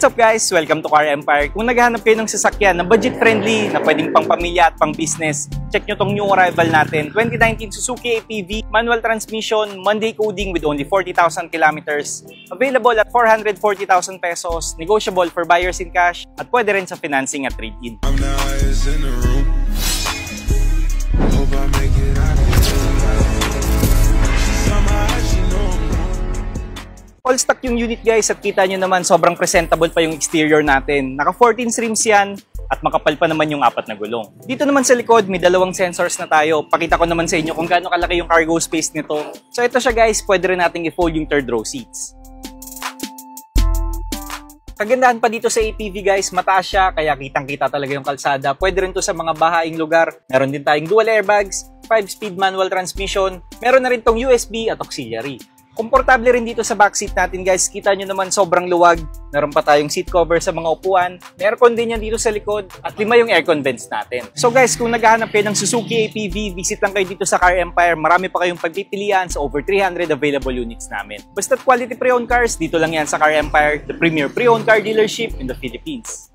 What's up guys? Welcome to Car Empire. Kung naghahanap kayo ng sasakyan na budget-friendly, na pwedeng pang pamilya at pang business, check nyo tong new arrival natin. 2019 Suzuki APV, manual transmission, Monday coding with only 40,000 kilometers. Available at 440,000 pesos, negotiable for buyers in cash, at pwede rin sa financing at trade-in. All stock yung unit guys at kita nyo naman sobrang presentable pa yung exterior natin. Naka 14 rims yan at makapal pa naman yung 4 na gulong. Dito naman sa likod may dalawang sensors na tayo. Pakita ko naman sa inyo kung gaano kalaki yung cargo space nito. So ito siya guys, pwede rin nating i-fold yung third row seats. Kagandahan pa dito sa APV guys, mataas siya kaya kitang-kita talaga yung kalsada. Pwede rin to sa mga bahaing lugar. Meron din tayong dual airbags, 5-speed manual transmission. Meron na rin tong USB at auxiliary. Komportable rin dito sa backseat natin guys. Kita nyo naman sobrang luwag. Meron pa tayong seat cover sa mga upuan. May aircon din yan dito sa likod. At 5 yung aircon vents natin. So guys, kung naghahanap kayo ng Suzuki APV, visit lang kayo dito sa Car Empire. Marami pa kayong pagpipilian sa over 300 available units namin. Basta't quality pre-owned cars, dito lang yan sa Car Empire, the premier pre-owned car dealership in the Philippines.